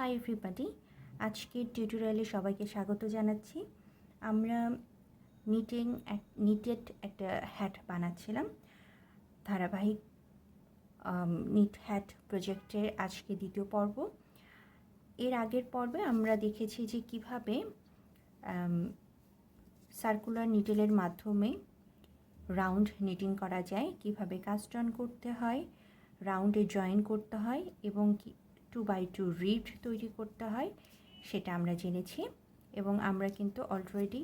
Hi everybody, আজকের টিউটোরিয়ালে সবাইকে স্বাগত জানাচ্ছি। আমরা নিটেড একটা হ্যাট বানাচ্ছিলাম। ধারাবাহিক নিট হ্যাট প্রজেক্টের আজকে দ্বিতীয় পর্ব। এর আগের পর্বে আমরা দেখেছি যে কিভাবে সার্কুলার নিডলের মাধ্যমে রাউন্ড নিটিং করা যায়, কিভাবে কাস্ট অন করতে হয়, রাউন্ডে জয়েন করতে হয় এবং 2x2 রিড তৈরি করতে হয় সেটা আমরা জেনেছি। এবং আমরা কিন্তু অলরেডি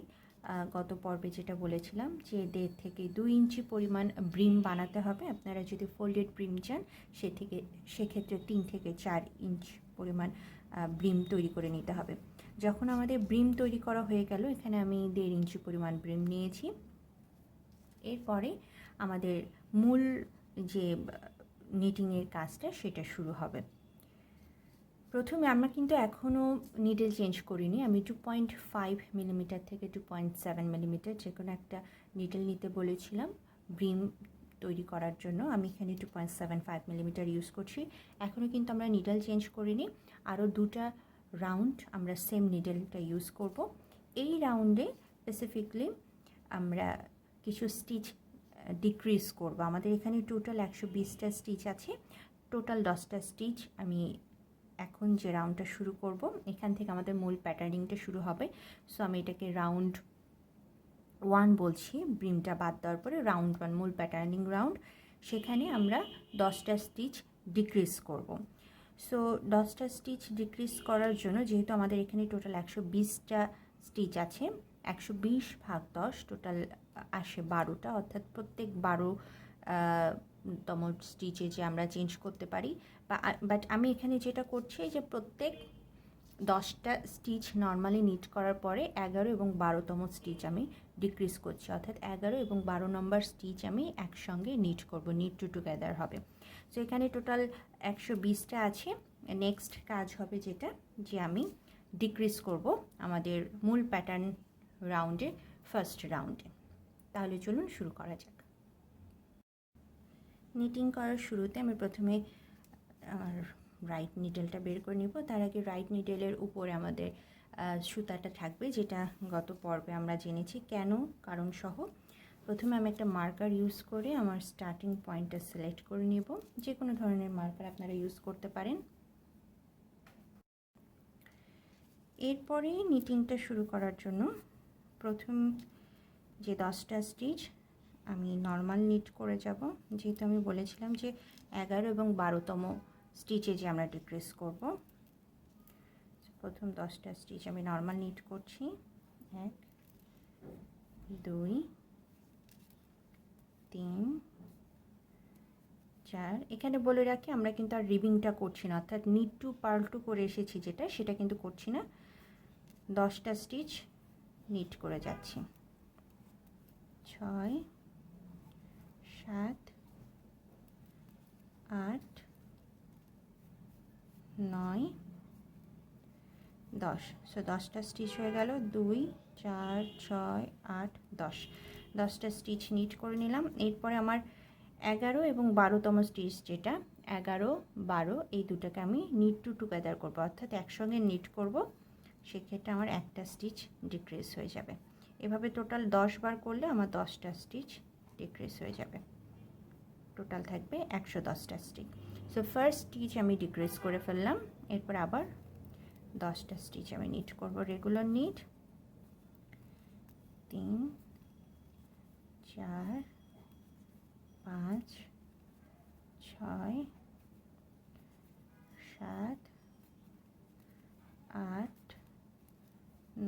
গত পর্বে যেটা বলেছিলাম যে 1.5 থেকে 2 ইঞ্চি পরিমাণ ব্রিম বানাতে হবে। আপনারা যদি ফোল্ডেড ব্রিম চান সেক্ষেত্রে 3 থেকে 4 ইঞ্চ পরিমাণ ব্রিম তৈরি করে নিতে হবে। যখন আমাদের ব্রিম তৈরি করা হয়ে গেল, এখানে আমি 1.5 ইঞ্চি পরিমাণ ব্রিম নিয়েছি। এরপরে আমাদের মূল যে নিটিংয়ের কাজটা সেটা শুরু হবে। প্রথমে আমরা কিন্তু এখনও নিডল চেঞ্জ করিনি। আমি 2.5 মিলিমিটার থেকে 2.7 মিলিমিটার যে কোনো একটা নিডল নিতে বলেছিলাম ব্রিম তৈরি করার জন্য। আমি এখানে 2.75 মিলিমিটার ইউজ করছি। এখনও কিন্তু আমরা নিডল চেঞ্জ করিনি। আরও দুটা রাউন্ড আমরা সেম নিডলটা ইউজ করব। এই রাউন্ডে স্পেসিফিকলি আমরা কিছু স্টিচ ডিক্রিজ করব। আমাদের এখানে টোটাল 120টা স্টিচ আছে। টোটাল 10টা স্টিচ আমি এখন যে রাউন্ডটা শুরু করব, এখান থেকে আমাদের মূল প্যাটার্নিংটা শুরু হবে। সো আমি এটাকে রাউন্ড 1 বলছি, ব্রিমটা বাদ দেওয়ার পরে রাউন্ড 1 মূল প্যাটার্নিং রাউন্ড। সেখানে আমরা 10টা স্টিচ ডিক্রিজ করব। সো 10টা স্টিচ ডিক্রিজ করার জন্য, যেহেতু আমাদের এখানে টোটাল 120টা স্টিচ আছে, 120 ভাগ 10 টোটাল আসে 12টা, অর্থাৎ প্রত্যেক 12তম স্টিচে যে আমরা চেঞ্জ করতে পারি। বাট আমি এখানে যেটা করছি যে প্রত্যেক 10টা স্টিচ নর্মালি নিট করার পরে 11 এবং 12তম স্টিচ আমি ডিক্রিজ করছি, অর্থাৎ 11 এবং 12 নম্বর স্টিচ আমি একসঙ্গে নিট করব, নিট টু টুগেদার হবে। সো এখানে টোটাল 120টা আছে। নেক্সট কাজ হবে যেটা, যে আমি ডিক্রিজ করব আমাদের মূল প্যাটার্ন রাউন্ডে, ফার্স্ট রাউন্ডে। তাহলে চলুন শুরু করা যাক। নিটিং করার শুরুতে আমি প্রথমে আমার রাইট নিডলটা বের করে নিব। তার আগে রাইট নিডলের উপরে আমাদের সুতাটা থাকবে, যেটা গত পর্বে আমরা জেনেছি কেন, কারণ সহ। প্রথমে আমি একটা মার্কার ইউজ করে আমার স্টার্টিং পয়েন্টটা সিলেক্ট করে নিব। যে কোনো ধরনের মার্কার আপনারা ইউজ করতে পারেন। এরপরে নিটিংটা শুরু করার জন্য প্রথম যে 10টা স্টিচ আমি নর্মাল নিট করে যাব, যেহেতু আমি বলেছিলাম যে 11 এবং 12তম স্টিচে যে আমরা ডিক্রিজ করব। প্রথম 10টা স্টিচ আমি নর্মাল নিট করছি। 1 2 3 4। এখানে বলে রাখি, আমরা কিন্তু আর রিবিংটা করছি না, অর্থাৎ নিট টু পার্ল টু করে এসেছি সেটা কিন্তু করছি না। 10টা স্টিচ নিট করে যাচ্ছি। 6 7 8 9 10। সো 10টা স্টিচ হয়ে গেল। 2 4 6 8 10। 10টা স্টিচ নিট করে নিলাম। এরপরে আমার 11 এবং 12তম স্টিচ, যেটা 11 12 এই দুটাকে আমি নিট টু টুগেদার করব, অর্থাৎ একসঙ্গে নিট করব। সেক্ষেত্রে আমার একটা স্টিচ ডিক্রিজ হয়ে যাবে। এভাবে টোটাল 10 বার করলে আমার 10টা স্টিচ ডিক্রিজ হয়ে যাবে। টোটাল থাকবে 110টা স্টিচ। সো ফার্স্ট স্টিচ আমি ডিক্রিজ করে ফেললাম। এরপর আবার 10টা স্টিচ আমি নিট করব, রেগুলার নিট। 3 4 5 6 7 8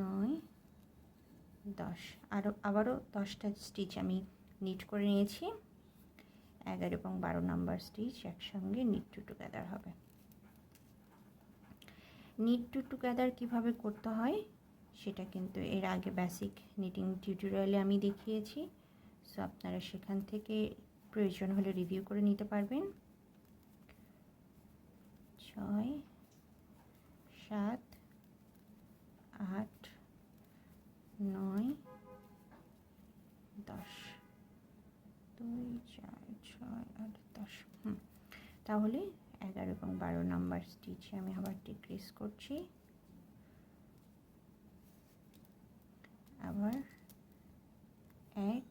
9 10। আবারও 10টা স্টিচ আমি নিট করে নিয়েছি। 11 এবং 12 নাম্বার স্টিচ একসঙ্গে নিট টু টুগেদার হবে। নিট টু টুগেদার কীভাবে করতে হয় সেটা কিন্তু এর আগে বেসিক নিটিং টিউটোরিয়ালে আমি দেখিয়েছি। সো আপনারা সেখান থেকে প্রয়োজন হলে রিভিউ করে নিতে পারবেন। 6 7 8 9 10। 2 4 6 8 10। তাহলে 11 এবং 12 নাম্বার স্টিচে আমি আবার ডিক্রিজ করছি, আবার 1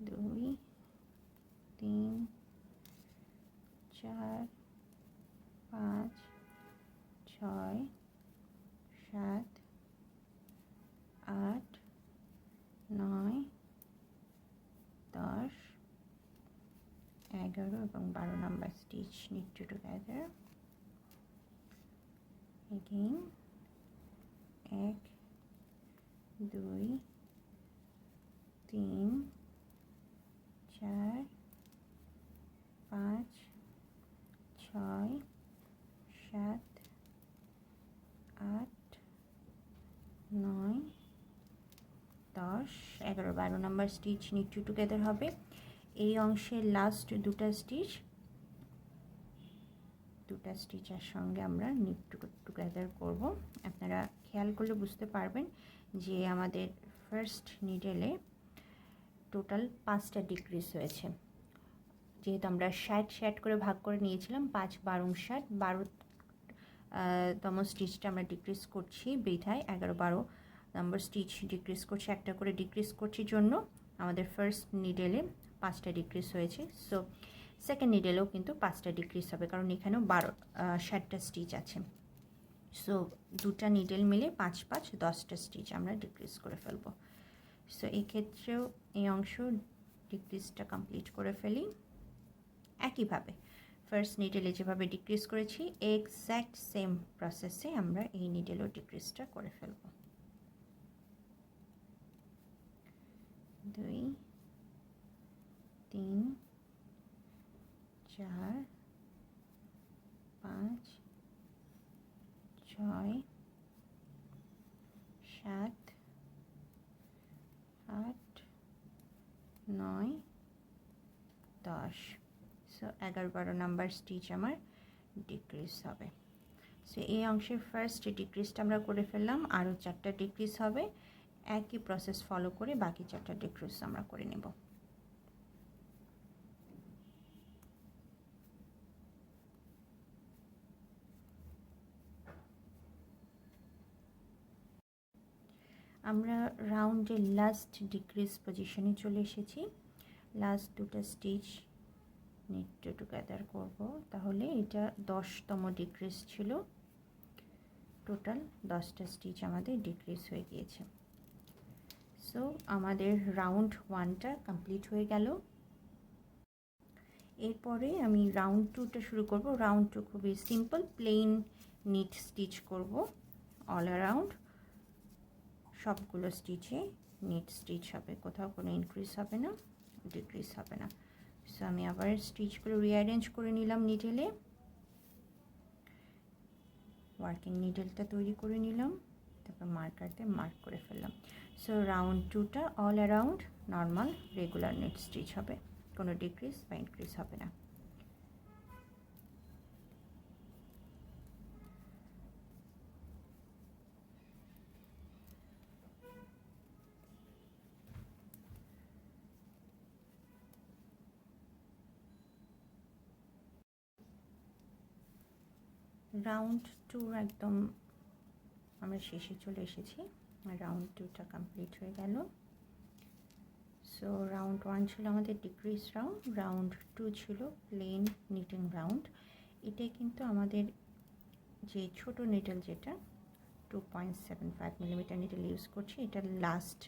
2 3 4 5 6 7 8 9 10 11 এবং 12 number stitch knit together again 1 2 3 4 5 6 7 8 9 10 11 12 number stitch knit together হবে। এই অংশের লাস্ট দুটা স্টিচের সঙ্গে আমরা knit together করব। আপনারা খেয়াল করলে বুঝতে পারবেন যে আমাদের ফার্স্ট নিডেলে টোটাল 5টা ডিক্রিজ হয়েছে, যেহেতু আমরা 60 করে ভাগ করে নিয়েছিলাম, 5 12 60 12তম স্টিচটা আমরা ডিক্রিজ করছি বিধায় 11 12 নাম্বার স্টিচ ডিক্রিজ করছি, একটা করে ডিক্রিজ করছি জন্য আমাদের ফার্স্ট নিডেলে 5টা ডিক্রিজ হয়েছে। সো সেকেন্ড নিডেলেও কিন্তু 5টা ডিক্রিজ হবে, কারণ এখানেও 60টা স্টিচ আছে। সো দুটা নিডেল মিলে 5 5 10টা স্টিচ আমরা ডিক্রিজ করে ফেলবো। সো এই ক্ষেত্রেও এই অংশ ডিক্রিজটা কমপ্লিট করে ফেলি। একইভাবে ফার্স্ট নিডেলে যেভাবে ডিক্রিজ করেছি এক্স্যাক্ট সেম প্রসেসে আমরা এই নিডেলও ডিক্রিজটা করে ফেলব। 2 3 4 5 6 7 8 9 10। সো 11 12 নাম্বার স্টিচ আমার ডিক্রিজ হবে। সো এই অংশের ফার্স্ট ডিক্রিজটা আমরা করে ফেললাম, আরও 4টা ডিক্রিজ হবে। একই প্রসেস ফলো করে বাকি 4টা ডিক্রিজ আমরা করে নেব। আমরা রাউন্ডের লাস্ট ডিক্রিজ পজিশনে চলে এসেছি। লাস্ট দুটো স্টিচ knit together করব, তাহলে এটা 10তম ডিক্রিজ ছিল। টোটাল 10টা স্টিচ আমাদের ডিক্রিজ হয়ে গিয়েছে। সো আমাদের রাউন্ড 1টা কমপ্লিট হয়ে গেল। এরপরে আমি রাউন্ড 2টা শুরু করব। রাউন্ড 2 খুবই সিম্পল, প্লেন নিট স্টিচ করব অল অ্যারাউন্ড। সবগুলো স্টিচে নিট স্টিচ হবে, কোথাও কোনো ইনক্রিজ হবে না, ডিক্রিজ হবে না। সো আমি আবার স্টিচগুলো রিঅ্যারেঞ্জ করে নিলাম নিডেলে, ওয়ার্কিং নিডেলটা তৈরি করে নিলাম, তারপর মার্কার দিয়ে মার্ক করে ফেললাম। সো রাউন্ড 2টা all around normal regular knit stitch হবে, কোনো ডিক্রিজ বা ইনক্রিজ হবে না। রাউন্ড 2 একদম আমরা শেষে চলে এসেছি, রাউন্ড 2টা কমপ্লিট হয়ে গেল। সো রাউন্ড 1 ছিল আমাদের ডিক্রিজ রাউন্ড, রাউন্ড 2 ছিল প্লেন নিটিং রাউন্ড। এটাই কিন্তু আমাদের যে ছোট নিডল, যেটা 2.75 মিলিমিটার নিডল ইউজ করছি, এটা লাস্ট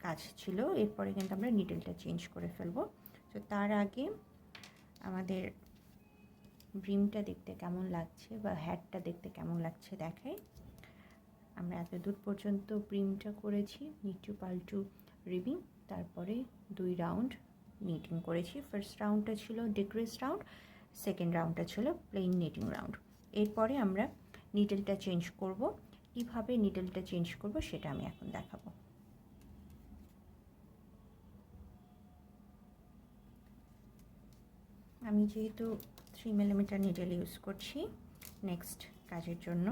কাজ ছিল। এরপরে কিন্তু আমরা নিডলটা চেঞ্জ করে ফেলবো। তো তার আগে আমাদের ব্রিমটা দেখতে কেমন লাগছে বা হ্যাটটা দেখতে কেমন লাগছে দেখাই। আমরা এত দূর পর্যন্ত ব্রিমটা করেছি নিটু পাল্টু রিবিং, তারপরে 2 রাউন্ড নিটিং করেছি। ফার্স্ট রাউন্ডটা ছিল ডিক্রিজ রাউন্ড, সেকেন্ড রাউন্ডটা ছিল প্লেন নিটিং রাউন্ড। এরপরে আমরা নিডলটা চেঞ্জ করব। কীভাবে নিডলটা চেঞ্জ করব সেটা আমি এখন দেখাবো। আমি যেহেতু 3 মিলিমিটার নিডল ইউজ করছি নেক্সট কাজের জন্য,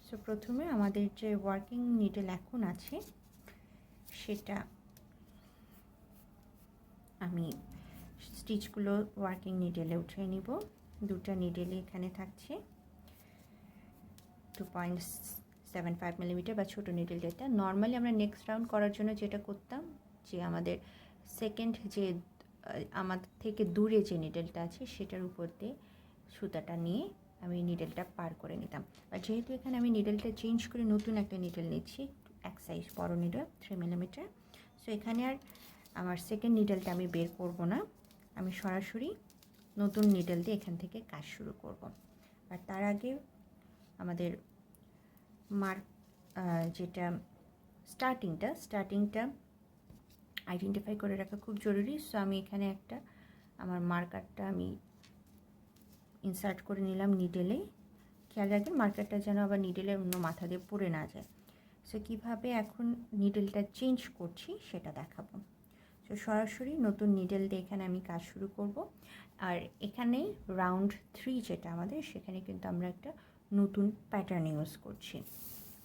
সো প্রথমে আমাদের যে ওয়ার্কিং নিডল এখন আছে সেটা আমি স্টিচগুলো ওয়ার্কিং নিডেলে উঠিয়ে নিব। দুটা নিডেলে এখানে থাকছে 2.75 মিলিমিটার বা ছোটো নিডেল যেটা। নর্মালি আমরা নেক্সট রাউন্ড করার জন্য যেটা করতাম, যে আমাদের সেকেন্ড যে আমাদের থেকে দূরে যে নিডেলটা আছে সেটার উপর দিয়ে সুতাটা নিয়ে আমি নিডেলটা পার করে নিতাম। আর যেহেতু এখানে আমি নিডেলটা চেঞ্জ করে নতুন একটা নিডেল নিচ্ছি, এক সাইজ বড় নিডেল 3 মিলিমিটার, সো এখানে আর আমার সেকেন্ড নিডেলটা আমি বের করব না, আমি সরাসরি নতুন নিডেল দিয়ে এখান থেকে কাজ শুরু করব। আর তার আগে আমাদের মার্ক যেটা স্টার্টিংটা আইডেন্টিফাই করে রাখা খুব জরুরি। সো আমি এখানে একটা আমার মার্কারটা আমি ইনসার্ট করে নিলাম নিডেলে। খেয়াল রাখবেন মার্কারটা যেন আবার নিডেলের অন্য মাথা দিয়ে পড়ে না যায়। সো কীভাবে এখন নিডেলটা চেঞ্জ করছি সেটা দেখাবো। সো সরাসরি নতুন নিডেল দিয়ে এখানে আমি কাজ শুরু করব। আর এখানে রাউন্ড 3 যেটা আমাদের, সেখানে কিন্তু আমরা একটা নতুন প্যাটার্ন ইউজ করছি।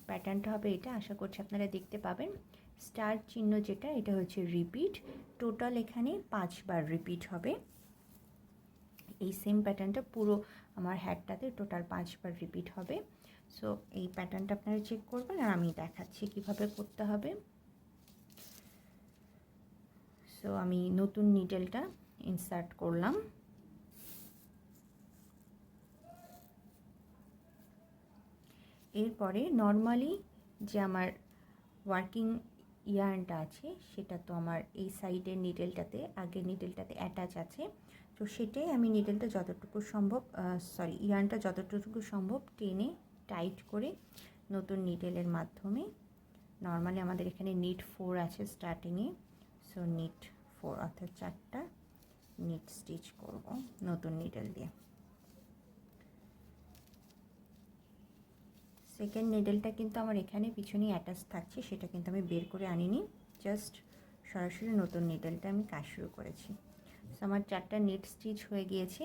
প্যাটার্নটা হবে এটা, আশা করছি আপনারা দেখতে পাবেন। স্টার চিহ্ন যেটা, এটা হচ্ছে রিপিট। টোটাল এখানে 5 বার রিপিট হবে। এই সেম প্যাটার্নটা পুরো আমার হ্যাটটাতে টোটাল 5 বার রিপিট হবে। সো এই প্যাটার্নটা আপনারা চেক করবেন আর আমি দেখাচ্ছি কিভাবে করতে হবে। সো আমি নতুন নিডেলটা ইনসার্ট করলাম। এরপরে নর্মালি যে আমার ওয়ার্কিং ইয়ার্নটা আছে সেটা তো আমার এই সাইডের নিডেলটাতে, আগের নিডেলটাতে অ্যাটাচ আছে। তো সেটাই আমি নিডেলটা যতটুকু সম্ভব ইয়ার্নটা যতটুকু সম্ভব টেনে টাইট করে নতুন নিডেলের মাধ্যমে, নর্মালি আমাদের এখানে নিট 4 আছে স্টার্টিংয়ে, সো নিট 4 অর্থাৎ 4টা নিট স্টিচ করব নতুন নিডেল দিয়ে। সেকেন্ড নিডেলটা কিন্তু আমার এখানে পিছনেই অ্যাটাচ থাকছে, সেটা কিন্তু আমি বের করে আনিনি, জাস্ট সরাসরি নতুন নিডেলটা আমি কাজ শুরু করেছি। সো আমার 4টা নেট স্টিচ হয়ে গিয়েছে।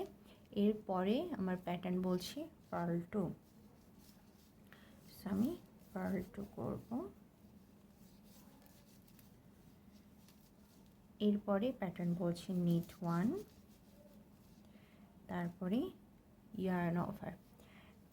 এরপরে আমার প্যাটার্ন বলছে পার্ল 2। সো আমি পার্ল 2 করব। এরপরে প্যাটার্ন বলছে নিট 1, তারপরে ইয়ার্ন ওভার।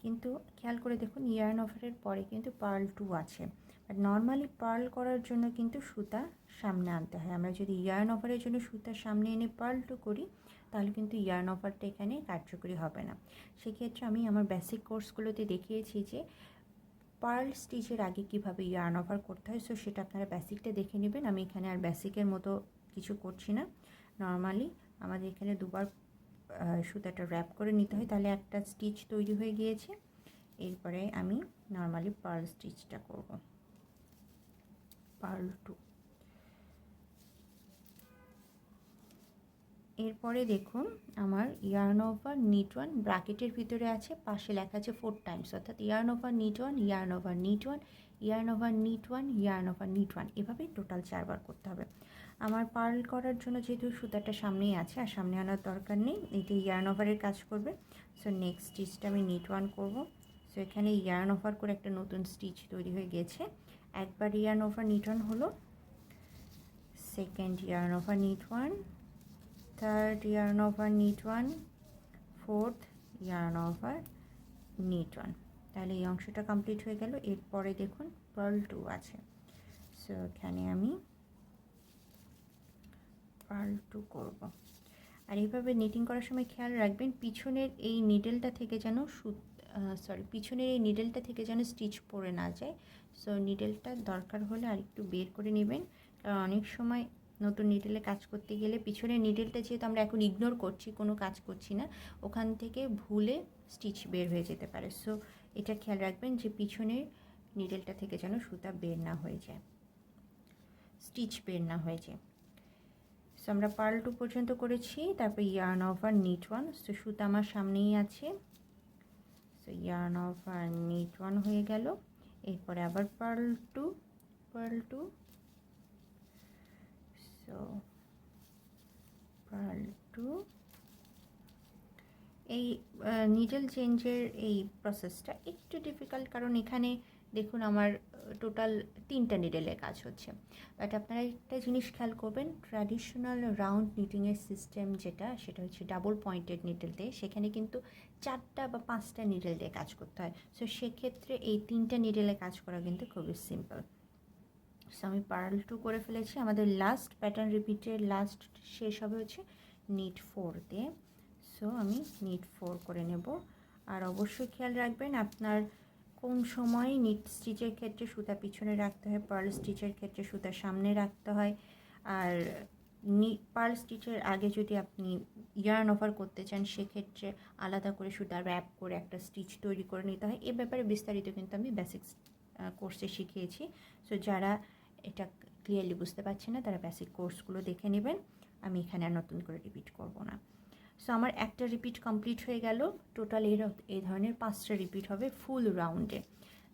কিন্তু খেয়াল করে দেখুন ইয়ার্ন ওভারের পরে কিন্তু পার্ল 2 আছে। আর নর্মালি পার্ল করার জন্য কিন্তু সুতা সামনে আনতে হয়। আমরা যদি ইয়ার্ন ওভারের জন্য সুতা সামনে এনে পার্ল 2 করি তাহলে কিন্তু ইয়ার্ন ওভারটা এখানে কার্যকরী হবে না। সেক্ষেত্রে আমি আমার বেসিক কোর্সগুলোতে দেখিয়েছি যে পার্ল স্টিচের আগে কিভাবে ইয়ার্ন ওভার করতে হয়। সো সেটা আপনারা বেসিকটা দেখে নেবেন। আমি এখানে আর বেসিকের মতো কিছু করছি না। নর্মালি আমাদের এখানে দুবার সুতাটা র্যাপ করে নিতে হয়, তাহলে একটা স্টিচ তৈরি হয়ে গিয়েছে। এরপরে আমি নর্মালি পার্ল স্টিচটা করব, পার্ল 2। এরপরে দেখুন আমার ইয়ার্ন ওভার নিট 1 ব্র্যাকেটের ভিতরে আছে, পাশে লেখা আছে 4 টাইমস, অর্থাৎ yarn over knit 1, yarn over knit 1, yarn over knit 1, yarn over knit 1, এভাবে টোটাল 4 বার করতে হবে। আমার পার্ল করার জন্য যেহেতু সুতাটা সামনেই আছে আর সামনে আনার দরকার নেই, এটা ইয়ার্ন ওভারের কাজ করবে। সো নেক্সট স্টিচটা আমি নিট 1 করব। সো এখানে ইয়ার্ন ওভার করে একটা নতুন স্টিচ তৈরি হয়ে গেছে। একবার ইয়ার্ন ওভার নিট 1 হলো, second yarn over knit 1, third yarn over knit 1, fourth yarn over knit 1। তাহলে এই অংশটা কমপ্লিট হয়ে গেল। এরপরে দেখুন পার্ল 2 আছে। সো এখানে আমি পার্ল 2 করব। আর এইভাবে নিটিং করার সময় খেয়াল রাখবেন পিছনের এই নিডেলটা থেকে যেন পিছনের এই নিডেলটা থেকে যেন স্টিচ পড়ে না যায়। সো নিডেলটা দরকার হলে আর একটু বের করে নেবেন, কারণ অনেক সময় নতুন নিডেলে কাজ করতে গেলে পিছনের নিডেলটা যেহেতু আমরা এখন ইগনোর করছি, কোনো কাজ করছি না, ওখান থেকে ভুলে স্টিচ বের হয়ে যেতে পারে। সো এটা খেয়াল রাখবেন যে পিছনের নিডেলটা থেকে যেন সুতা বের না হয়ে যায়, স্টিচ বের না হয়ে যায়। সো আমরা পার্ল 2 পর্যন্ত করেছি, তারপর ইয়ার্ন ওভার নিট 1। সো সুতা আমার সামনেই আছে, সো ইয়ার্ন ওভার নিট 1 হয়ে গেল। এরপরে আবার পার্ল 2, সো পার্ল 2। এই নিডল চেঞ্জের এই প্রসেসটা একটু ডিফিকাল্ট, কারণ এখানে দেখুন আমার টোটাল 3টা নিডেলে কাজ হচ্ছে। বাট আপনারা একটা জিনিস খেয়াল করবেন, ট্র্যাডিশনাল রাউন্ড নিটিংয়ের সিস্টেম যেটা, সেটা হচ্ছে ডাবল পয়েন্টেড নিডেল দিয়ে, সেখানে কিন্তু 4টা বা 5টা নিডেল দিয়ে কাজ করতে হয়। সো সেক্ষেত্রে এই 3টা নিডেলে কাজ করা কিন্তু খুবই সিম্পল। সো আমি পার্ল 2 করে ফেলেছি। আমাদের লাস্ট প্যাটার্ন রিপিটের লাস্ট শেষ হবে হচ্ছে নিট 4 দিয়ে। সো আমি নিট 4 করে নেব। আর অবশ্যই খেয়াল রাখবেন আপনার কোন সময় নিট স্টিচের ক্ষেত্রে সুতা পিছনে রাখতে হয়, পার্ল স্টিচের ক্ষেত্রে সুতা সামনে রাখতে হয়। আর পার্ল স্টিচের আগে যদি আপনি ইয়ার্ন ওভার করতে চান, সেক্ষেত্রে আলাদা করে সুতা র্যাপ করে একটা স্টিচ তৈরি করে নিতে হয়। এ ব্যাপারে বিস্তারিত কিন্তু আমি বেসিক্স কোর্সে শিখিয়েছি। সো যারা এটা ক্লিয়ারলি বুঝতে পারছে না তারা বেসিক কোর্সগুলো দেখে নেবেন, আমি এখানে আর নতুন করে রিপিট করব না। সো আমার একটা রিপিট কমপ্লিট হয়ে গেল। টোটাল এই ধরনের 5টা রিপিট হবে ফুল রাউন্ডে।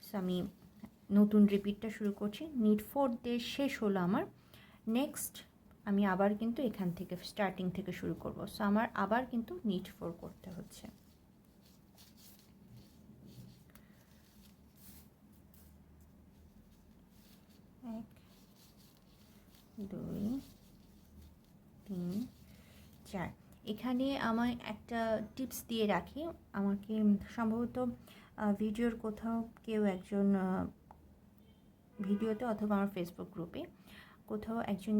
সো আমি নতুন রিপিটটা শুরু করছি। নিট 4 দিয়ে শেষ হলো আমার। নেক্সট আমি আবার কিন্তু এখান থেকে স্টার্টিং থেকে শুরু করব। সো আমার আবার কিন্তু নিট 4 করতে হচ্ছে। এক, 2, 3, 4। এখানে আমায় একটা টিপস দিয়ে রাখি। আমাকে সম্ভবত ভিডিওর কোথাও কেউ একজন ভিডিওতে অথবা আমার ফেসবুক গ্রুপে কোথাও একজন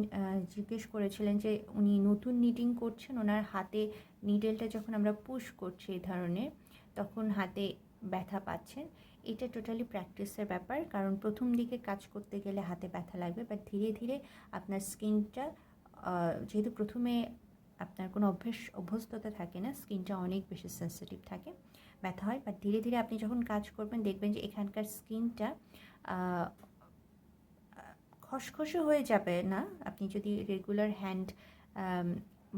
জিজ্ঞেস করেছিলেন যে উনি নতুন নিটিং করছেন, ওনার হাতে নিডেলটা যখন আমরা পুশ করছি এই ধরনের, তখন হাতে ব্যথা পাচ্ছেন। এটা টোটালি প্র্যাকটিসের ব্যাপার, কারণ প্রথম দিকে কাজ করতে গেলে হাতে ব্যথা লাগবে, বাট ধীরে ধীরে আপনার স্কিনটা, যেহেতু প্রথমে আপনার কোনো অভ্যস্ততা থাকে না, স্কিনটা অনেক বেশি সেন্সিটিভ থাকে, ব্যথা হয়। বাট ধীরে ধীরে আপনি যখন কাজ করবেন দেখবেন যে এখানকার স্কিনটা খসখসে হয়ে যাবে না। আপনি যদি রেগুলার হ্যান্ড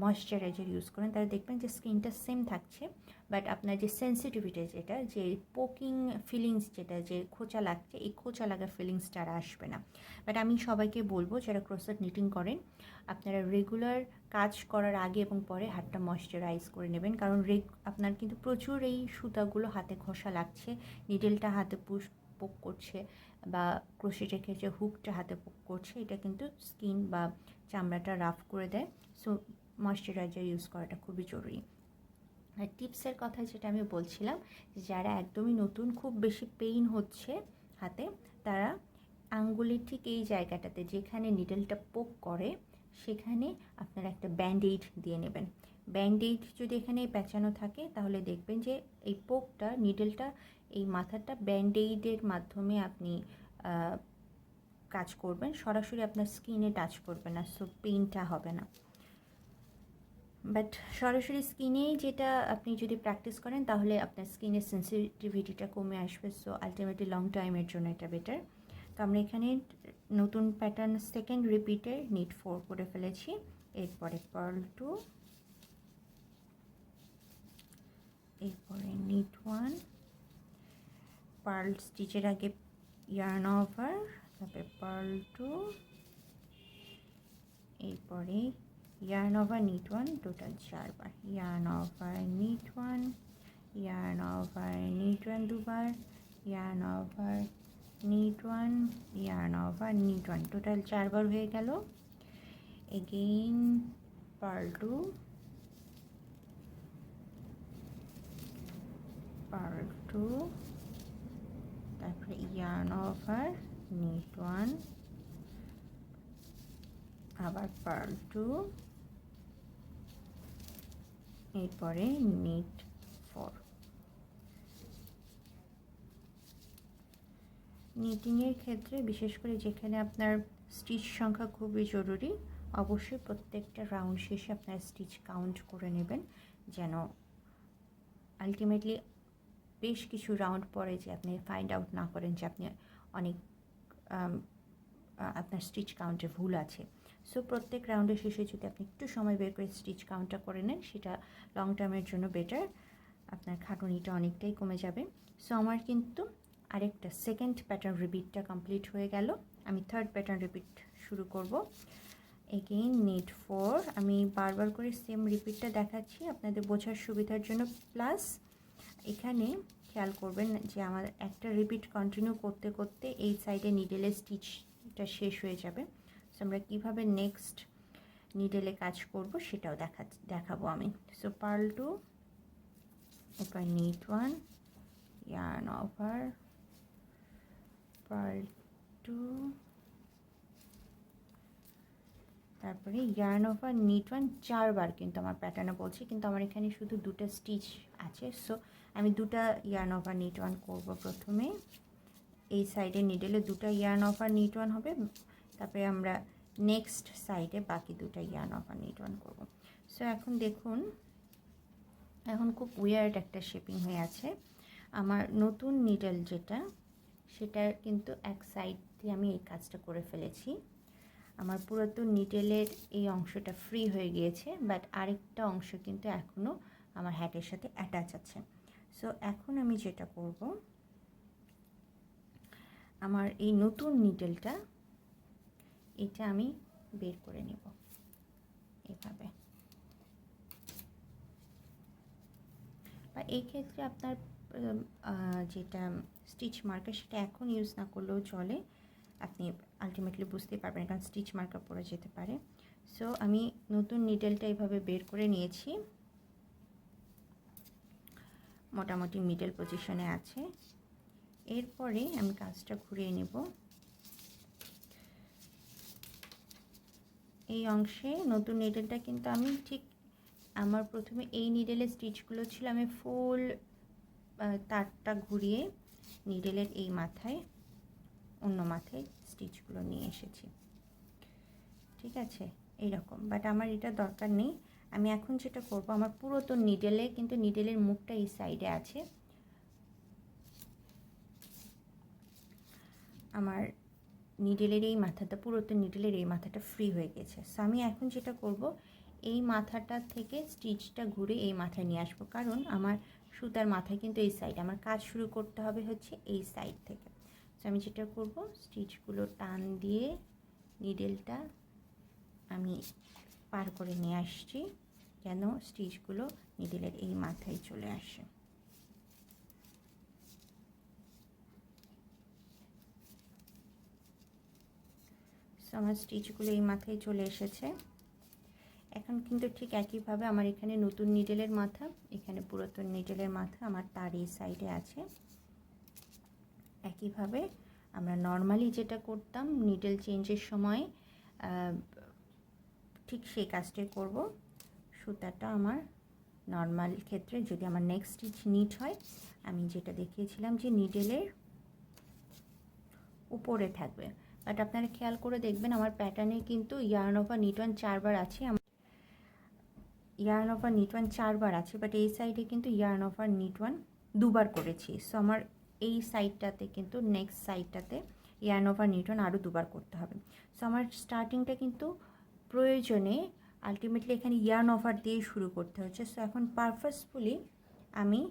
ময়শ্চারাইজার ইউজ করেন তাহলে দেখবেন যে স্কিনটা সেম থাকছে, বাট আপনার যে সেন্সিটিভিটি, যেটা যে পোকিং ফিলিংস, যেটা যে খোঁচা লাগছে, এই খোঁচা লাগা ফিলিংসটা আর আসবে না। বাট আমি সবাইকে বলবো যারা ক্রোসেট নিটিং করেন, আপনারা রেগুলার কাজ করার আগে এবং পরে হাতটা ময়শ্চারাইজ করে নেবেন, কারণ আপনার কিন্তু প্রচুর এই সুতাগুলো হাতে ঘষা লাগছে, নিডেলটা হাতে পোক করছে, বা ক্রোশেটের ক্ষেত্রে হুকটা হাতে পোক করছে, এটা কিন্তু স্কিন বা চামড়াটা রাফ করে দেয়। সো ময়শ্চারাইজার ইউজ করাটা খুবই জরুরি। আর টিপসের কথা যেটা আমি বলছিলাম, যারা একদমই নতুন, খুব বেশি পেইন হচ্ছে হাতে, তারা আঙ্গুলের ঠিক এই জায়গাটাতে যেখানে নিডেলটা পোক করে সেখানে আপনারা একটা ব্যান্ডেড দিয়ে নেবেন। ব্যান্ডেড যদি এখানে পেঁচানো থাকে তাহলে দেখবেন যে এই পোকটা, নিডেলটা, এই মাথাটা ব্যান্ডেডের মাধ্যমে আপনি কাজ করবেন, সরাসরি আপনার স্কিনে টাচ করবে না, সো পেইনটা হবে না। বাট সরাসরি স্কিনেই যেটা আপনি যদি প্র্যাকটিস করেন তাহলে আপনার স্কিনের সেন্সিটিভিটিটা কমে আসবে। সো আলটিমেটলি লং টাইমের জন্য এটা বেটার। তো আমরা এখানে নতুন প্যাটার্ন সেকেন্ড রিপিটে নিট 4 করে ফেলেছি। এরপরে পার্ল 2, এরপরে নিট 1, পার্ল স্টিচের আগে ইয়ার্ন ওভার, তারপরে পার্ল 2, এরপরে yarn over knit 1, টোটাল 4 বার yarn over knit 1, yarn over knit 1 দুবার, yarn over knit 1, yarn over knit 1, total 4 বার হয়ে গেল। এগেইন পার্ল 2, পার্ল 2, তারপরে yarn over knit 1, আবার পার্ল 2, এরপরে নিট 4। নিটিংয়ের ক্ষেত্রে বিশেষ করে যেখানে আপনার স্টিচ সংখ্যা খুবই জরুরি, অবশ্যই প্রত্যেকটা রাউন্ড শেষে আপনার স্টিচ কাউন্ট করে নেবেন, যেন আলটিমেটলি বেশ কিছু রাউন্ড পরে যে আপনি ফাইন্ড আউট না করেন যে আপনি অনেক আপনার স্টিচ কাউন্টে ভুল আছে। সো প্রত্যেক রাউন্ডের শেষে যদি আপনি একটু সময় বের করে স্টিচ কাউন্টটা করে নেন, সেটা লং টার্মের জন্য বেটার, আপনার খাটুনিটা অনেকটাই কমে যাবে। সো আমার কিন্তু আরেকটা সেকেন্ড প্যাটার্ন রিপিটটা কমপ্লিট হয়ে গেল। আমি থার্ড প্যাটার্ন রিপিট শুরু করব। এগেইন নিট 4, আমি বারবার করে সেম রিপিটটা দেখাচ্ছি আপনাদের বোঝার সুবিধার জন্য। প্লাস এখানে খেয়াল করবেন যে আমার একটা রিপিট কন্টিনিউ করতে করতে এই সাইডে নিডেলের স্টিচটা শেষ হয়ে যাবে। সো আমরা কীভাবে নেক্সট নিডেলে কাজ করব সেটাও দেখাবো আমি। সো পার্ল 2, এরপর নিট 1, yarn over, পার্ল 2, তারপরে yarn over, নিট 1 4বার কিন্তু আমার প্যাটার্নে বলছি, কিন্তু আমার এখানে শুধু দুটো স্টিচ আছে। সো আমি দুটা yarn over, নিট 1 করব প্রথমে। এই সাইডে নিডেলে দুটো yarn over, নিট 1 হবে, তারপরে আমরা নেক্সট সাইডে বাকি দুটো yarn over, নিট 1 করব। সো এখন দেখুন, এখন খুব উইয়ার্ড একটা শেপিং হয়ে আছে। আমার নতুন নিডেল যেটা, সেটা কিন্তু এক সাইড দিয়ে আমি এই কাজটা করে ফেলেছি। আমার পুরাতন নিডেলের এই অংশটা ফ্রি হয়ে গিয়েছে, বাট আরেকটা অংশ কিন্তু এখনও আমার হ্যাটের সাথে অ্যাটাচ আছে। সো এখন আমি যেটা করব, আমার এই নতুন নিডেলটা এটা আমি বের করে নেব এভাবে। বা এই ক্ষেত্রে আপনার যেটা স্টিচ মার্কার সেটা এখন ইউজ না করলেও চলে, আপনি আলটিমেটলি বুঝতেই পারবেন, কারণ স্টিচ মার্কার পরে যেতে পারে। সো আমি নতুন নিডেলটা এইভাবে বের করে নিয়েছি, মোটামুটি মিডল পজিশনে আছে। এরপরে আমি কাজটা ঘুরিয়ে নেব। এই অংশে নতুন নিডেলটা কিন্তু আমি ঠিক আমার প্রথমে এই নিডেলের স্টিচগুলো ছিল, আমি ফুল তারটা ঘুরিয়ে নিডেলের এই মাথায় অন্য মাথায় স্টিচগুলো নিয়ে এসেছি, ঠিক আছে এইরকম। বাট আমার এটা দরকার নেই। আমি এখন যেটা করব, আমার পুরাতন নিডেলে কিন্তু নিডেলের মুখটা এই সাইডে আছে, আমার নিডেলের এই মাথাটা, পুরাতন নিডেলের এই মাথাটা ফ্রি হয়ে গেছে। সো আমি এখন যেটা করব, এই মাথাটা থেকে স্টিচটা ঘুরে এই মাথায় নিয়ে আসবো, কারণ আমার সুতার মাথায় কিন্তু এই সাইড, আমার কাজ শুরু করতে হবে হচ্ছে এই সাইড থেকে। সো আমি যেটা করব, স্টিচগুলো টান দিয়ে নিডেলটা আমি পার করে নিয়ে আসছি, যেন স্টিচগুলো নিডেলের এই মাথায় চলে আসে। সো আমার স্টিচগুলো এই মাথায় চলে এসেছে। এখন কিন্তু ঠিক একইভাবে আমার এখানে নতুন নিডেলের মাথা, এখানে পুরাতন নিডেলের মাথা আমার তার এই সাইডে আছে। একইভাবে আমরা নর্মালি যেটা করতাম নিডেল চেঞ্জের সময়, ঠিক সেই কাজটাই করব। সুতাটা আমার নর্মাল ক্ষেত্রে যদি আমার নেক্সট স্টিচ নিট হয়, আমি যেটা দেখিয়েছিলাম যে নিডেলের উপরে থাকবে, বাট আপনারা খেয়াল করে দেখবেন আমার প্যাটার্নে কিন্তু yarn over, নিট 1 4বার আছে, yarn over, নিট 1 4বার আছে, বাট এই সাইডে কিন্তু yarn over, নিট 1 দুবার করেছি। সো আমার এই সাইডটাতে কিন্তু নেক্সট সাইডটাতে yarn over, নিট 1 আরও দুবার করতে হবে। সো আমার স্টার্টিংটা কিন্তু প্রয়োজনে আলটিমেটলি এখানে yarn over দিয়ে শুরু করতে হচ্ছে। সো এখন পারপাসফুলি আমি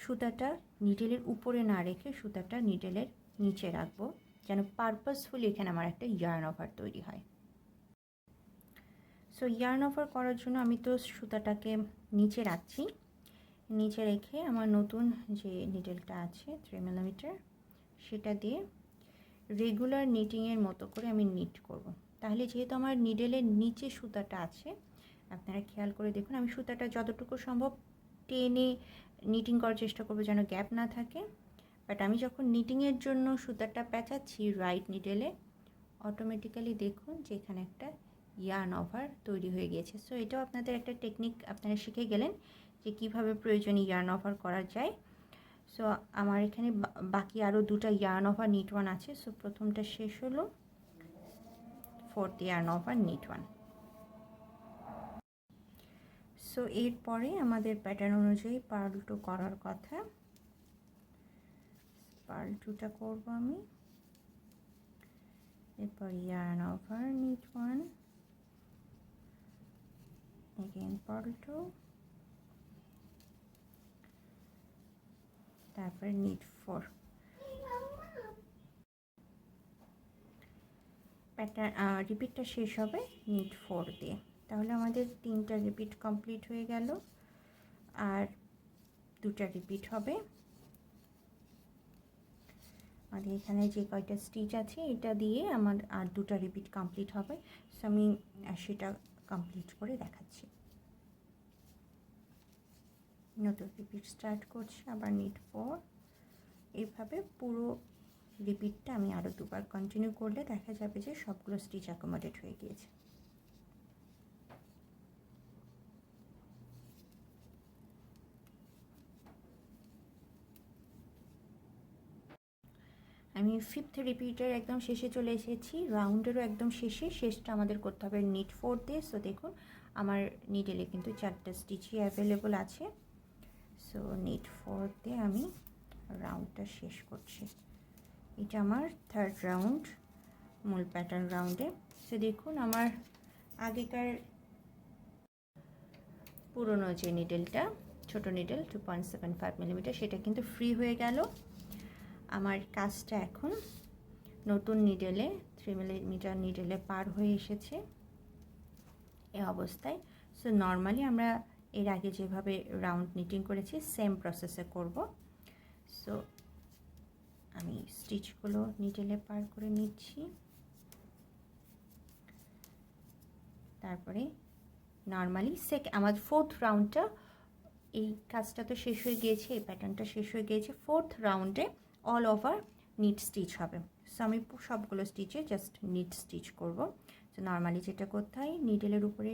সুতাটা নিডেলের উপরে না রেখে সুতাটা নিডেলের নিচে রাখবো, যেন পারপাসফুলি এখানে আমার একটা yarn over তৈরি হয়। সো yarn over করার জন্য আমি তো সুতাটাকে নিচে রাখছি, নিচে রেখে আমার নতুন যে নিডেলটা আছে 3mm, সেটা দিয়ে রেগুলার নিটিংয়ের মতো করে আমি নিট করব। তাহলে যেহেতু আমার নিডেলের নিচে সুতাটা আছে, আপনারা খেয়াল করে দেখুন, আমি সুতাটা যতটুকু সম্ভব টেনে নিটিং করার চেষ্টা করব যেন গ্যাপ না থাকে। বাট আমি যখন নিটিংয়ের জন্য সুতাটা পেঁচাচ্ছি রাইট নিডেলে, অটোমেটিক্যালি দেখুন যে এখানে একটা yarn over তৈরি হয়ে গিয়েছে। সো এটাও আপনাদের একটা টেকনিক আপনারা শিখে গেলেন যে কীভাবে প্রয়োজনীয় yarn over করা যায়। সো আমার এখানে বাকি আরও দুটো yarn over, নিট 1 আছে। সো প্রথমটা শেষ হলো, 4th yarn over, knit 1। So এরপরে আমাদের প্যাটার্ন অনুযায়ী পার্ল 2 করার কথা। পার্ল 2টা করব আমি। এরপর yarn over, knit 1, again purl 2, তারপরে নিট 4। প্যাটার্ন রিপিটটা শেষ হবে নিট 4 দিয়ে। তাহলে আমাদের 3টা রিপিট কমপ্লিট হয়ে গেল, আর 2টা রিপিট হবে। আমাদের এখানে যে কয়টা স্টিচ আছে এটা দিয়ে আমার আর দুটো রিপিট কমপ্লিট হবে। সো আমি সেটা কমপ্লিট করে দেখাচ্ছি। নতুন রিপিট স্টার্ট করছি, আবার নিট 4। এইভাবে পুরো রিপিটটা আমি আরও দুবার কন্টিনিউ করলে দেখা যাবে যে সবগুলো স্টিচ অ্যাকোমোডেট হয়ে গিয়েছে। আমি 5th রিপিটের একদম শেষে চলে এসেছি, রাউন্ডেরও একদম শেষটা আমাদের করতে হবে নিট 4 দিয়ে। সো দেখুন আমার নিডেলে কিন্তু 4টা স্টিচই অ্যাভেলেবল আছে। সো নিট 4 দিয়ে আমি রাউন্ডটা শেষ করছি। এটা আমার 3rd রাউন্ড মূল প্যাটার্ন রাউন্ডে। সো দেখুন আমার আগেকার পুরনো যে নিডেলটা, ছোট নিডেল 2.75 মিলিমিটার, সেটা কিন্তু ফ্রি হয়ে গেল। আমার কাজটা এখন নতুন নিডেলে 3 মিলিমিটার নিডেলে পার হয়ে এসেছে এই অবস্থায়। সো নর্মালি আমরা এর আগে যেভাবে রাউন্ড নিটিং করেছি সেম প্রসেসে করব। সো আমি স্টিচগুলো নিডেলে পার করে নিচ্ছি, তারপরে নর্মালি আমার 4th রাউন্ডটা, এই কাজটা তো শেষ হয়ে গিয়েছে, এই প্যাটার্নটা শেষ হয়ে গিয়েছে। 4th রাউন্ডে অল ওভার নিট স্টিচ হবে। সো আমি সবগুলো স্টিচে জাস্ট নিট স্টিচ করব। তো নর্মালি যেটা করতে হয়, নিডেলের উপরে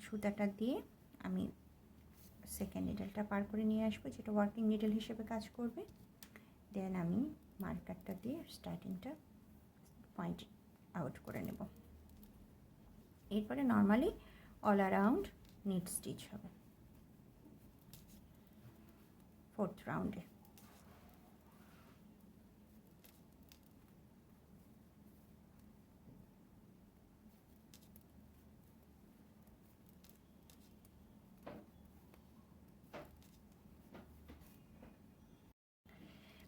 সুতাটা দিয়ে আমি সেকেন্ড নিডেলটা পার করে নিয়ে আসবো, যেটা ওয়ার্কিং নিডেল হিসেবে কাজ করবে। দেন আমি মার্কারটা দিয়ে স্টার্টিংটা পয়েন্ট আউট করে নেব। এরপরে normally all around knit stitch হবে 4th রাউন্ডে।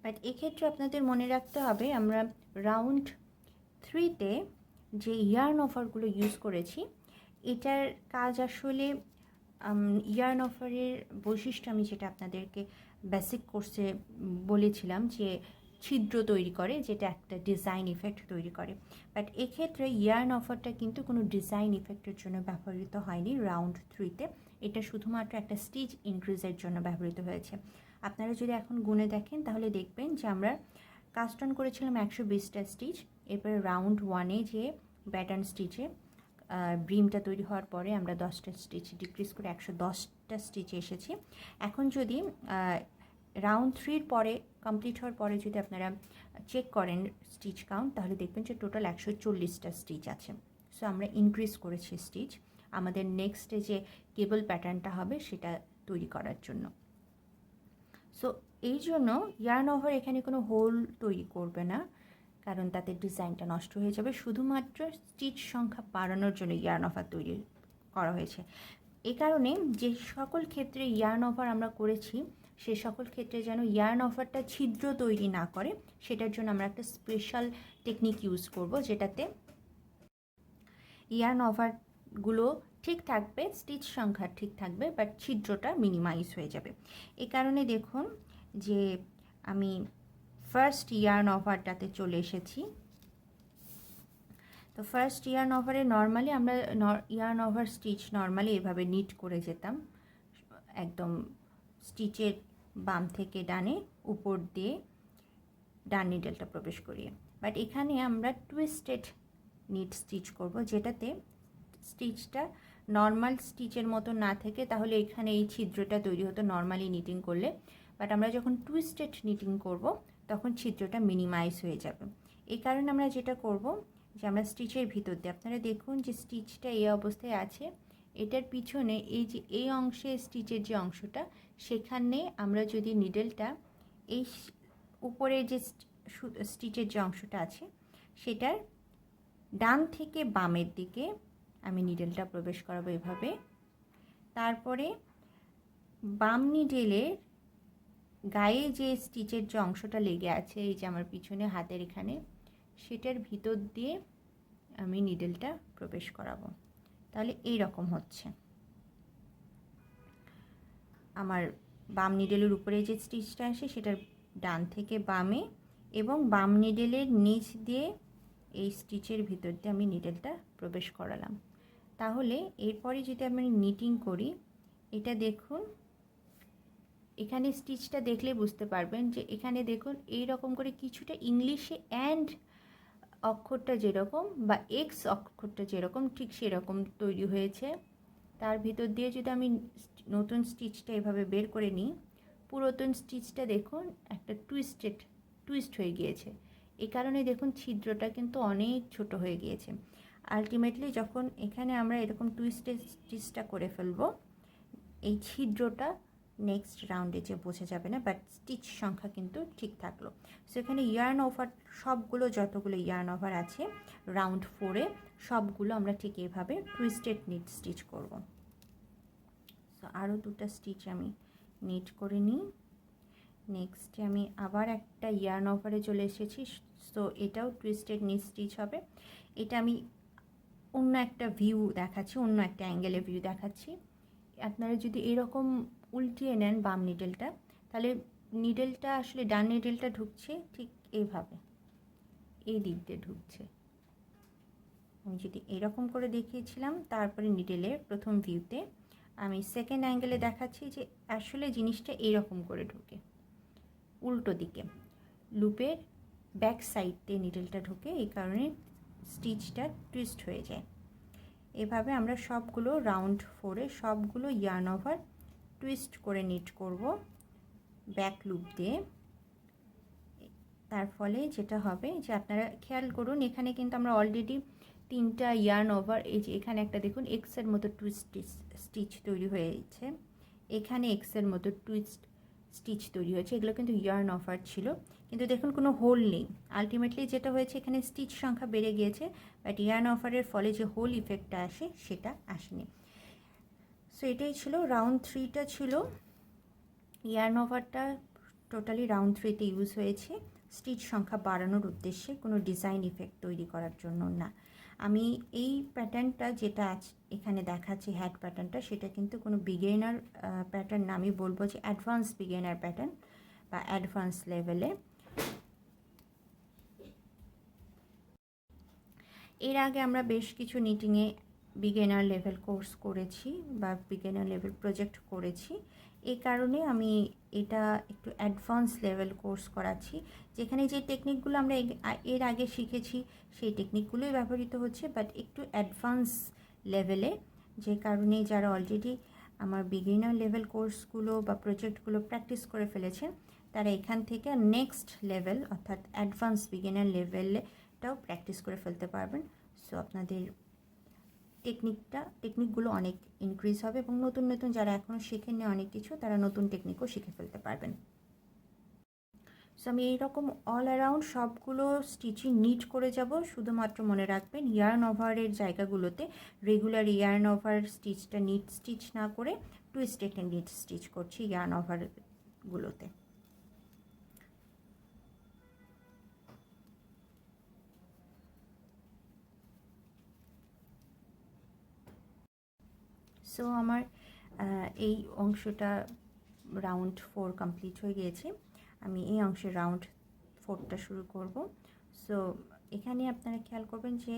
বাট এক্ষেত্রে আপনাদের মনে রাখতে হবে, আমরা রাউন্ড 3তে যে ইয়ার্ন অফারগুলো ইউজ করেছি, এটার কাজ আসলে ইয়ার্ন অফারের বৈশিষ্ট্য আমি যেটা আপনাদেরকে বেসিক কোর্সে বলেছিলাম যে ছিদ্র তৈরি করে, যেটা একটা ডিজাইন ইফেক্ট তৈরি করে। বাট এক্ষেত্রে ইয়ার্ন অফারটা কিন্তু কোনো ডিজাইন ইফেক্টের জন্য ব্যবহৃত হয়নি রাউন্ড 3তে। এটা শুধুমাত্র একটা স্টিচ ইনক্রিজের জন্য ব্যবহৃত হয়েছে। আপনারা যদি এখন গুনে দেখেন তাহলে দেখবেন যে আমরা কাস্ট অন করেছিলাম 120টা স্টিচ। এরপরে রাউন্ড 1-এ যে ব্যাটার্ন স্টিচে ব্রিমটা তৈরি হওয়ার পরে আমরা 10টা স্টিচ ডিক্রিজ করে 110টা স্টিচে এসেছি। এখন যদি রাউন্ড 3-র পরে কমপ্লিট হওয়ার পরে যদি আপনারা চেক করেন স্টিচ কাউন্ট, তাহলে দেখবেন যে টোটাল 140টা স্টিচ আছে। সো আমরা ইনক্রিজ করেছি স্টিচ আমাদের নেক্সটে যে কেবল প্যাটার্নটা হবে সেটা তৈরি করার জন্য। সো এই জন্য ইয়ার্ন ওভার এখানে কোনো হোল তৈরি করবে না, কারণ তাতে ডিজাইনটা নষ্ট হয়ে যাবে। শুধুমাত্র স্টিচ সংখ্যা বাড়ানোর জন্য ইয়ার্ন ওভার তৈরি করা হয়েছে। এই কারণে যে সকল ক্ষেত্রে ইয়ার্ন ওভার আমরা করেছি, সে সকল ক্ষেত্রে যেন ইয়ার্ন ওভারটা ছিদ্র তৈরি না করে, সেটার জন্য আমরা একটা স্পেশাল টেকনিক ইউজ করব, যেটাতে ইয়ার্ন ওভারগুলো ঠিক থাকবে, স্টিচ সংখ্যা ঠিক থাকবে, বাট ছিদ্রটা মিনিমাইজ হয়ে যাবে। এই কারণে দেখুন যে আমি ফার্স্ট ইয়ার্ন ওভারটাতে চলে এসেছি। তো ফার্স্ট ইয়ার্ন ওভারে নর্মালি আমরা ইয়ার্ন ওভার স্টিচ নর্মালি এভাবে নিট করে যেতাম, একদম স্টিচের বাম থেকে ডানে উপর দিয়ে ডান নিডেলটা প্রবেশ করিয়ে। বাট এখানে আমরা টুইস্টেড নিট স্টিচ করব, যেটাতে স্টিচটা নর্মাল স্টিচের মতো না থেকে, তাহলে এখানে এই ছিদ্রটা তৈরি হতো নর্মালি নিটিং করলে। বাট আমরা যখন টুইস্টেড নিটিং করব তখন ছিদ্রটা মিনিমাইজ হয়ে যাবে। এই কারণে আমরা যেটা করব যে আমরা স্টিচের ভিতর দিয়ে, আপনারা দেখুন যে স্টিচটা এই অবস্থায় আছে, এটার পিছনে এই যে এই অংশে স্টিচের যে অংশটা, সেখানে আমরা যদি নিডেলটা এই উপরে যে স্টিচের যে অংশটা আছে সেটার ডান থেকে বামের দিকে আমি নিডেলটা প্রবেশ করাবো এভাবে। তারপরে বাম নিডেলের গায়ে যে স্টিচের যে অংশটা লেগে আছে, এই যে আমার পিছনে হাতের এখানে, সেটার ভিতর দিয়ে আমি নিডেলটা প্রবেশ করাবো। তাহলে এই রকম হচ্ছে আমার বাম নিডেলের উপরে যে স্টিচটা আসে সেটার ডান থেকে বামে এবং বাম নিডেলের নিচ দিয়ে এই স্টিচের ভিতর দিয়ে আমি নিডেলটা প্রবেশ করালাম। তাহলে এরপরে যদি আমি নিটিং করি, এটা দেখুন, এখানে স্টিচটা দেখলে বুঝতে পারবেন যে এখানে দেখুন এই রকম করে কিছুটা ইংলিশে অ্যান্ড অক্ষরটা যেরকম বা এক্স অক্ষরটা যেরকম ঠিক সেরকম তৈরি হয়েছে। তার ভিতর দিয়ে যদি আমি নতুন স্টিচটা এভাবে বের করে নিই, পুরাতন স্টিচটা দেখুন একটা টুইস্ট হয়ে গিয়েছে। এই কারণে দেখুন ছিদ্রটা কিন্তু অনেক ছোট হয়ে গিয়েছে। আলটিমেটলি যখন এখানে আমরা এরকম টুইস্টেড স্টিচটা করে ফেলবো, এই ছিদ্রটা নেক্সট রাউন্ডে যে বোঝা যাবে না, বাট স্টিচ সংখ্যা কিন্তু ঠিক থাকলো। সো এখানে ইয়ার্ন ওভার সবগুলো, যতগুলো ইয়ার্ন ওভার আছে রাউন্ড 4-এ, সবগুলো আমরা ঠিক এভাবে টুইস্টেড নিট স্টিচ করব। সো আরও দুটো স্টিচ আমি নিট করে নিই। নেক্সটে আমি আবার একটা ইয়ার্ন ওভারে চলে এসেছি। সো এটাও টুইস্টেড নিট স্টিচ হবে। এটা আমি অন্য একটা ভিউ দেখাচ্ছি, অন্য একটা অ্যাঙ্গেলে ভিউ দেখাচ্ছি। আপনারা যদি এরকম উল্টিয়ে নেন বাম নিডেলটা, তাহলে নিডেলটা আসলে ডান নিডেলটা ঢুকছে ঠিক এইভাবে, এই দিক দিয়ে ঢুকছে। আমি যদি এরকম করে দেখিয়েছিলাম, তারপরে নিডেলের প্রথম ভিউতে আমি সেকেন্ড অ্যাঙ্গেলে দেখাচ্ছি যে আসলে জিনিসটা এরকম করে ঢুকে উল্টো দিকে, লুপের ব্যাক সাইড দিয়ে নিডেলটা ঢুকে, এই কারণে স্টিচটা টুইস্ট হয়ে যায়। এভাবে আমরা সবগুলো রাউন্ড 4-এ সবগুলো ইয়ার্ন ওভার টুইস্ট করে নিট করব ব্যাক লুপ দিয়ে। তার ফলে যেটা হবে যে আপনারা খেয়াল করুন, এখানে কিন্তু আমরা অলরেডি 3টা ইয়ার্ন ওভার, এই যে এখানে একটা দেখুন এক্সের মতো টুইস্ট স্টিচ তৈরি হয়েছে, এখানে এক্সের মতো টুইস্ট স্টিচ তৈরি হয়েছে, এগুলো কিন্তু ইয়ার্ন ওভার ছিল, কিন্তু দেখুন কোনো হোল নেই। আলটিমেটলি যেটা হয়েছে, এখানে স্টিচ সংখ্যা বেড়ে গিয়েছে, বাট ইয়ার্ন ওভারের ফলে যে হোল ইফেক্টটা আসে সেটা আসেনি। সো এটাই ছিল রাউন্ড 3টা ছিল। ইয়ার্ন ওভারটা টোটালি রাউন্ড 3তে ইউজ হয়েছে স্টিচ সংখ্যা বাড়ানোর উদ্দেশ্যে, কোনো ডিজাইন ইফেক্ট তৈরি করার জন্য না। আমি এই প্যাটার্নটা যেটা এখানে দেখাচ্ছি হ্যাট প্যাটার্নটা, সেটা কিন্তু কোনো বিগিনার প্যাটার্ন না, আমি বলবো যে অ্যাডভান্স বিগিনার প্যাটার্ন বা অ্যাডভান্স লেভেলে। এর আগে আমরা বেশ কিছু নিটিংয়ে বিগিনার লেভেল কোর্স করেছি বা বিগিনার লেভেল প্রজেক্ট করেছি, এই কারণে আমি এটা একটু অ্যাডভান্স লেভেল কোর্স করাচ্ছি, যেখানে যে টেকনিকগুলো আমরা এর আগে শিখেছি সেই টেকনিকগুলোই ব্যবহৃত হচ্ছে, বাট একটু অ্যাডভান্স লেভেলে, যে কারণে যারা অলরেডি আমার বিগিনার লেভেল কোর্সগুলো বা প্রজেক্টগুলো প্র্যাকটিস করে ফেলেছেন, তারা এখান থেকে নেক্সট লেভেল অর্থাৎ অ্যাডভান্স বিগিনার লেভেলটাও প্র্যাকটিস করে ফেলতে পারবেন। সো আপনাদের টেকনিকগুলো অনেক ইনক্রিজ হবে, এবং নতুন নতুন যারা এখনও শেখেননি অনেক কিছু, তারা নতুন টেকনিকও শিখে ফেলতে পারবেন। সো আমি এইরকম অল অ্যারাউন্ড সবগুলো স্টিচিং নিট করে যাব। শুধুমাত্র মনে রাখবেন ইয়ার্ন ওভারের জায়গাগুলোতে রেগুলার ইয়ার্ন ওভার স্টিচটা নিট স্টিচ না করে টুইস্টেড নিট স্টিচ করছি ইয়ার্ন ওভারগুলোতে। সো আমার এই অংশটা রাউন্ড 4 কমপ্লিট হয়ে গিয়েছে। আমি এই অংশের রাউন্ড 4টা শুরু করব। সো এখানে আপনারা খেয়াল করবেন যে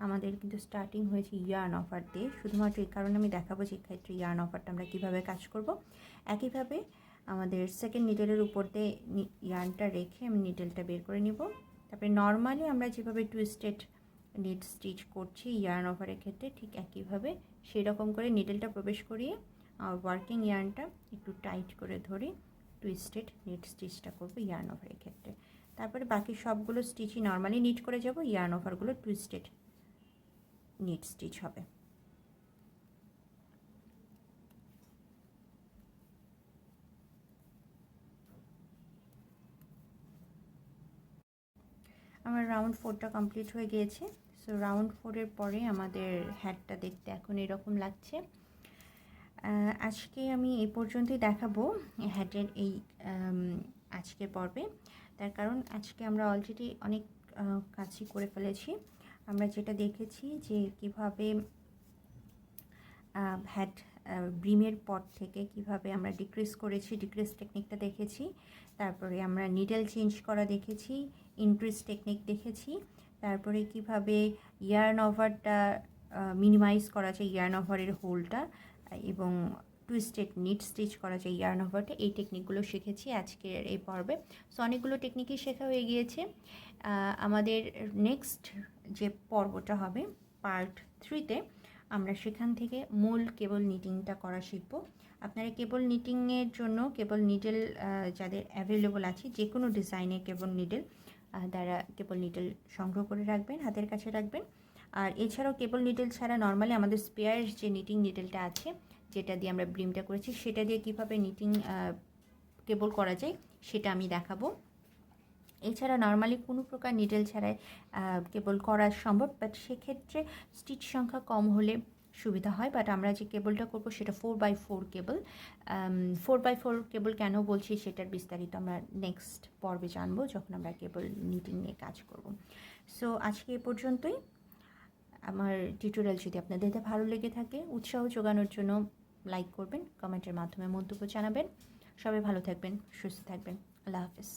আমাদের কিন্তু স্টার্টিং হয়েছে ইয়ার্ন ওভার দিয়ে, শুধুমাত্র এই কারণে আমি দেখাবো যে এক্ষেত্রে ইয়ার্ন ওভারটা আমরা কীভাবে কাজ করব। একইভাবে আমাদের সেকেন্ড নিডেলের উপর দিয়ে ইয়ার্নটা রেখে আমি নিডেলটা বের করে নিব। তারপরে নর্মালি আমরা যেভাবে টুইস্টেড নিট স্টিচ করছি ইয়ার্ন ওভারের ক্ষেত্রে, ঠিক একইভাবে সেই রকম করে নিডেলটা প্রবেশ করিয়ে ওয়ার্কিং ইয়ার্নটা একটু টাইট করে ধরে টুইস্টেড নিট স্টিচটা করব ইয়ার্ন ওভারের ক্ষেত্রে। তারপরে বাকি সবগুলো স্টিচই নর্মালি নিট করে যাব, ইয়ার্ন ওভারগুলো টুইস্টেড নিট স্টিচ হবে। আমার রাউন্ড 4টা কমপ্লিট হয়ে গিয়েছে। সো রাউন্ড 4-এর পরে আমাদের হ্যাটটা দেখতে এখন এরকম লাগছে। আজকে আমি এই পর্যন্তই দেখাবো হ্যাটের এই আজকের পর্বে, তার কারণ আজকে আমরা অলরেডি অনেক কাজই করে ফেলেছি। আমরা যেটা দেখেছি যে কিভাবে হ্যাট ব্রিমের পর থেকে কিভাবে আমরা ডিক্রিজ করেছি, ডিক্রিজ টেকনিকটা দেখেছি। তারপরে আমরা নিডল চেঞ্জ করা দেখেছি, ইনক্রিজ টেকনিক দেখেছি। তারপরে কিভাবে ইয়ার্ন ওভারটা মিনিমাইজ করা যায়, ইয়ার্ন ওভারের হোলটা, এবং টুইস্টেড নিট স্টিচ করা যায় ইয়ার্ন ওভারটা, এই টেকনিকগুলো শিখেছি আজকের এই পর্বে। সো অনেকগুলো টেকনিকই শেখা হয়ে গিয়েছে। আমাদের নেক্সট যে পর্বটা হবে পার্ট 3-তে, আমরা সেখান থেকে মূল কেবল নিটিংটা করা শিখব। আপনারা কেবল নিটিংয়ের জন্য কেবল নিডল যাদের অ্যাভেলেবল আছে, যে কোনো ডিজাইনের কেবল নিডল দ্বারা কেবল নিডল সংগ্রহ করে রাখবেন, হাতের কাছে রাখবেন। আর এছাড়াও কেবল নিডল ছাড়া নর্মালি আমাদের স্পেয়ার যে নিটিং নিডলটা আছে, যেটা দিয়ে আমরা ব্রিমটা করেছি, সেটা দিয়ে কীভাবে নিটিং কেবল করা যায় সেটা আমি দেখাবো। এছাড়া নর্মালি কোনো প্রকার নিডল ছাড়াই কেবল করা সম্ভব, বাট সেক্ষেত্রে স্টিচ সংখ্যা কম হলে সুবিধা হয়। বাট আমরা যে কেবলটা করব সেটা 4x4 কেবল। 4x4 কেবল কেন বলছি সেটার বিস্তারিত আমরা নেক্সট পর্বে জানবো, যখন আমরা কেবল নিটিং নিয়ে কাজ করব। সো আজকে এ পর্যন্তই। আমার টিউটোরিয়াল যদি আপনাদের ভালো লেগে থাকে, উৎসাহ যোগানোর জন্য লাইক করবেন, কমেন্টের মাধ্যমে মন্তব্য জানাবেন। সবাই ভালো থাকবেন, সুস্থ থাকবেন। আল্লাহ হাফেজ।